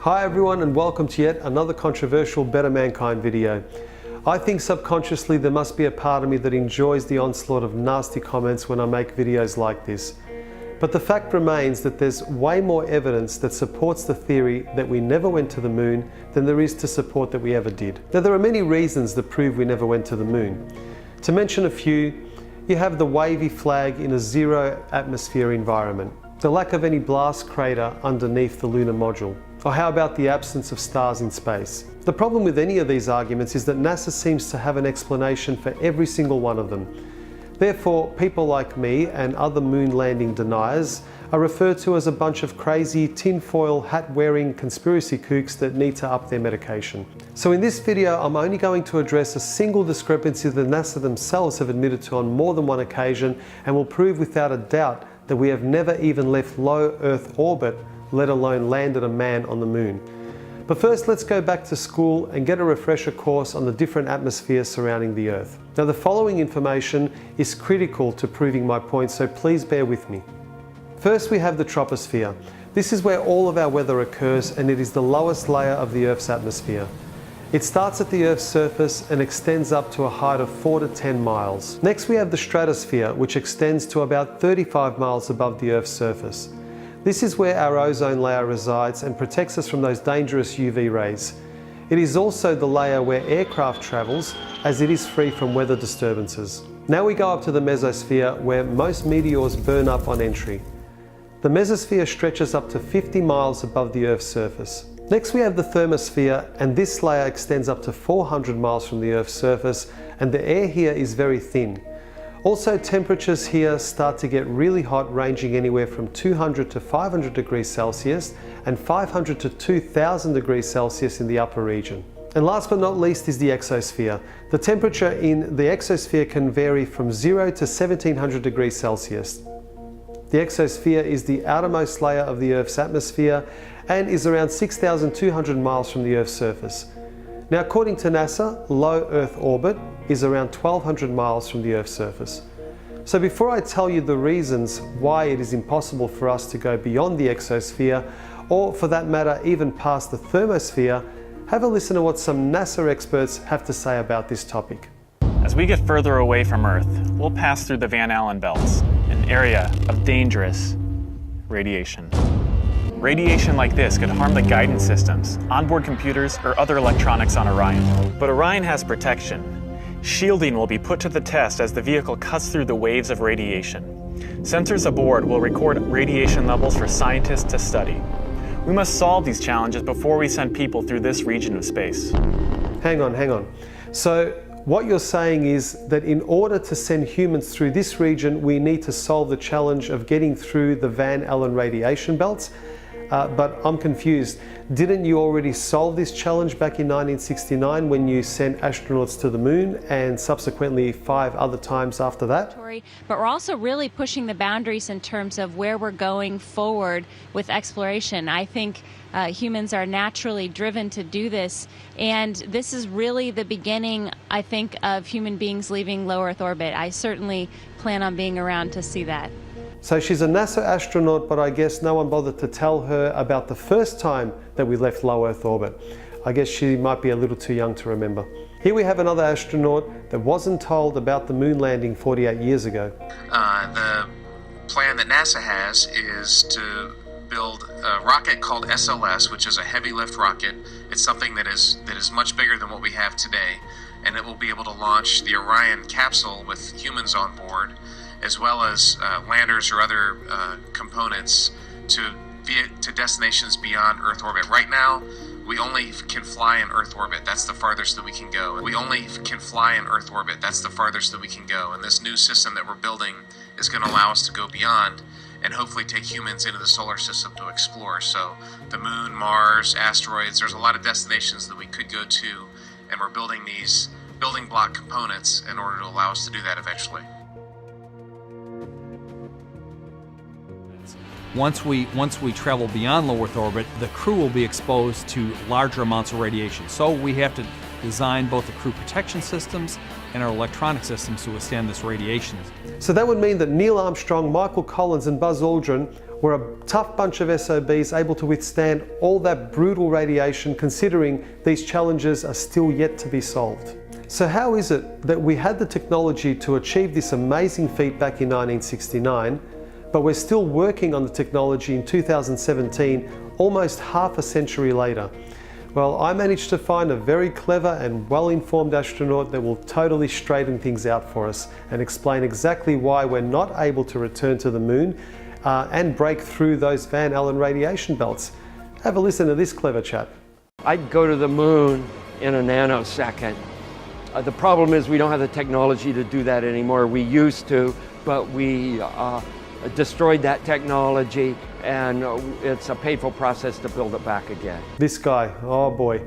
Hi everyone, and welcome to yet another controversial Better Mankind video. I think subconsciously there must be a part of me that enjoys the onslaught of nasty comments when I make videos like this. But the fact remains that there's way more evidence that supports the theory that we never went to the moon than there is to support that we ever did. Now there are many reasons that prove we never went to the moon. To mention a few, you have the wavy flag in a zero atmosphere environment, the lack of any blast crater underneath the lunar module, or how about the absence of stars in space? The problem with any of these arguments is that NASA seems to have an explanation for every single one of them. Therefore, people like me and other moon landing deniers are referred to as a bunch of crazy tinfoil hat-wearing conspiracy kooks that need to up their medication. So in this video, I'm only going to address a single discrepancy that NASA themselves have admitted to on more than one occasion and will prove without a doubt that we have never even left low Earth orbit, let alone landed a man on the moon. But first, let's go back to school and get a refresher course on the different atmospheres surrounding the Earth. Now, the following information is critical to proving my point, so please bear with me. First, we have the troposphere. This is where all of our weather occurs, and it is the lowest layer of the Earth's atmosphere. It starts at the Earth's surface and extends up to a height of 4 to 10 miles. Next, we have the stratosphere, which extends to about 35 miles above the Earth's surface. This is where our ozone layer resides and protects us from those dangerous UV rays. It is also the layer where aircraft travels, as it is free from weather disturbances. Now we go up to the mesosphere, where most meteors burn up on entry. The mesosphere stretches up to 50 miles above the Earth's surface. Next we have the thermosphere, and this layer extends up to 400 miles from the Earth's surface, and the air here is very thin. Also, temperatures here start to get really hot, ranging anywhere from 200 to 500 degrees Celsius and 500 to 2000 degrees Celsius in the upper region. And last but not least is the exosphere. The temperature in the exosphere can vary from 0 to 1700 degrees Celsius. The exosphere is the outermost layer of the Earth's atmosphere and is around 6,200 miles from the Earth's surface. Now, according to NASA, low Earth orbit is around 1,200 miles from the Earth's surface. So before I tell you the reasons why it is impossible for us to go beyond the exosphere, or for that matter even past the thermosphere, have a listen to what some NASA experts have to say about this topic. As we get further away from Earth, we'll pass through the Van Allen belts, an area of dangerous radiation. Radiation like this could harm the guidance systems, onboard computers, or other electronics on Orion. But Orion has protection. Shielding will be put to the test as the vehicle cuts through the waves of radiation. Sensors aboard will record radiation levels for scientists to study. We must solve these challenges before we send people through this region of space. Hang on. So what you're saying is that in order to send humans through this region, we need to solve the challenge of getting through the Van Allen radiation belts? But I'm confused. Didn't you already solve this challenge back in 1969 when you sent astronauts to the moon, and subsequently 5 other times after that? But we're also really pushing the boundaries in terms of where we're going forward with exploration. I think humans are naturally driven to do this, and this is really the beginning, I think, of human beings leaving low Earth orbit. I certainly plan on being around to see that. So she's a NASA astronaut, but I guess no one bothered to tell her about the first time that we left low Earth orbit. I guess she might be a little too young to remember. Here we have another astronaut that wasn't told about the moon landing 48 years ago. The plan that NASA has is to build a rocket called SLS, which is a heavy lift rocket. It's something that is much bigger than what we have today, and it will be able to launch the Orion capsule with humans on board, as well as landers or other components to destinations beyond Earth orbit. Right now, we only can fly in Earth orbit. That's the farthest that we can go. And this new system that we're building is going to allow us to go beyond and hopefully take humans into the solar system to explore. So the moon, Mars, asteroids, there's a lot of destinations that we could go to, and we're building these building block components in order to allow us to do that eventually. Once we travel beyond low Earth orbit, the crew will be exposed to larger amounts of radiation. So we have to design both the crew protection systems and our electronic systems to withstand this radiation. So that would mean that Neil Armstrong, Michael Collins and Buzz Aldrin We're a tough bunch of SOBs able to withstand all that brutal radiation, considering these challenges are still yet to be solved. So how is it that we had the technology to achieve this amazing feat back in 1969, but we're still working on the technology in 2017, almost half a century later? Well, I managed to find a very clever and well-informed astronaut that will totally straighten things out for us and explain exactly why we're not able to return to the moon and break through those Van Allen radiation belts. Have a listen to this clever chat. I'd go to the moon in a nanosecond. The problem is we don't have the technology to do that anymore. We used to, but we destroyed that technology, and it's a painful process to build it back again. This guy, oh boy.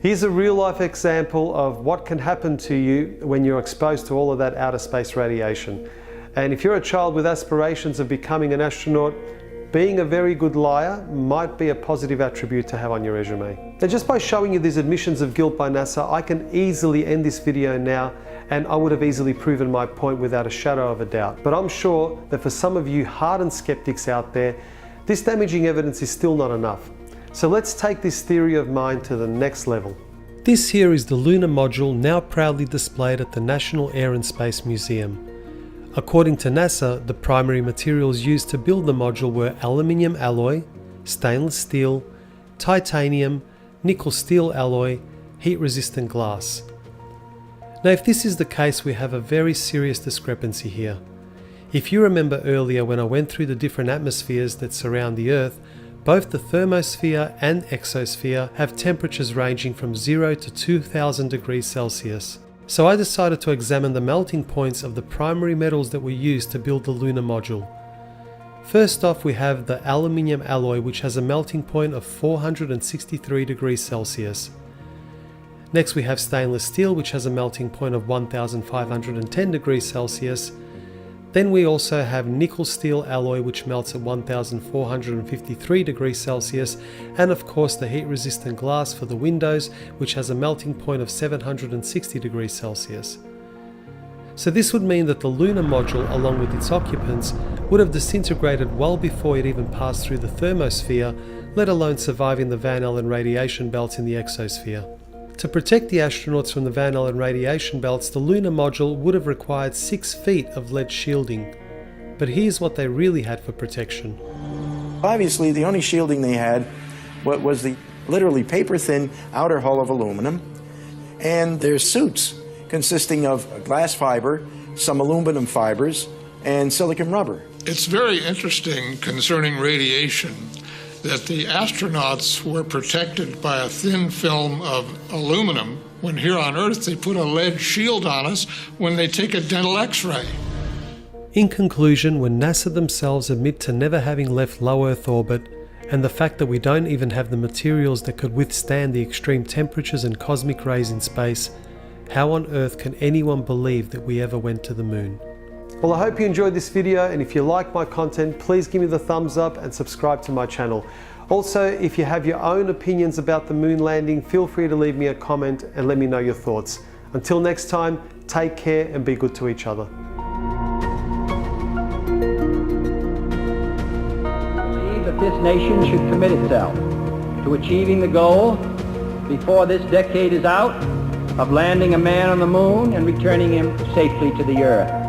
Here's a real life example of what can happen to you when you're exposed to all of that outer space radiation. And if you're a child with aspirations of becoming an astronaut, being a very good liar might be a positive attribute to have on your resume. Now, just by showing you these admissions of guilt by NASA, I can easily end this video now, and I would have easily proven my point without a shadow of a doubt. But I'm sure that for some of you hardened skeptics out there, this damaging evidence is still not enough. So let's take this theory of mine to the next level. This here is the lunar module now proudly displayed at the National Air and Space Museum. According to NASA, the primary materials used to build the module were aluminium alloy, stainless steel, titanium, nickel steel alloy, heat-resistant glass. Now, if this is the case, we have a very serious discrepancy here. If you remember earlier when I went through the different atmospheres that surround the Earth, both the thermosphere and exosphere have temperatures ranging from 0 to 2000 degrees Celsius. So I decided to examine the melting points of the primary metals that were used to build the lunar module. First off, we have the aluminium alloy, which has a melting point of 463 degrees Celsius. Next we have stainless steel, which has a melting point of 1510 degrees Celsius. Then we also have nickel steel alloy, which melts at 1453 degrees Celsius, and of course the heat resistant glass for the windows, which has a melting point of 760 degrees Celsius. So this would mean that the lunar module, along with its occupants, would have disintegrated well before it even passed through the thermosphere, let alone surviving the Van Allen radiation belts in the exosphere. To protect the astronauts from the Van Allen radiation belts, the lunar module would have required 6 feet of lead shielding. But here's what they really had for protection. Obviously, the only shielding they had was the literally paper-thin outer hull of aluminum, and their suits consisting of glass fiber, some aluminum fibers, and silicon rubber. It's very interesting concerning radiation that the astronauts were protected by a thin film of aluminum, when here on Earth they put a lead shield on us when they take a dental x-ray. In conclusion, when NASA themselves admit to never having left low Earth orbit, and the fact that we don't even have the materials that could withstand the extreme temperatures and cosmic rays in space, how on earth can anyone believe that we ever went to the moon? Well, I hope you enjoyed this video, and if you like my content, please give me the thumbs up and subscribe to my channel. Also, if you have your own opinions about the moon landing, feel free to leave me a comment and let me know your thoughts. Until next time, take care and be good to each other. I believe that this nation should commit itself to achieving the goal before this decade is out of landing a man on the moon and returning him safely to the Earth.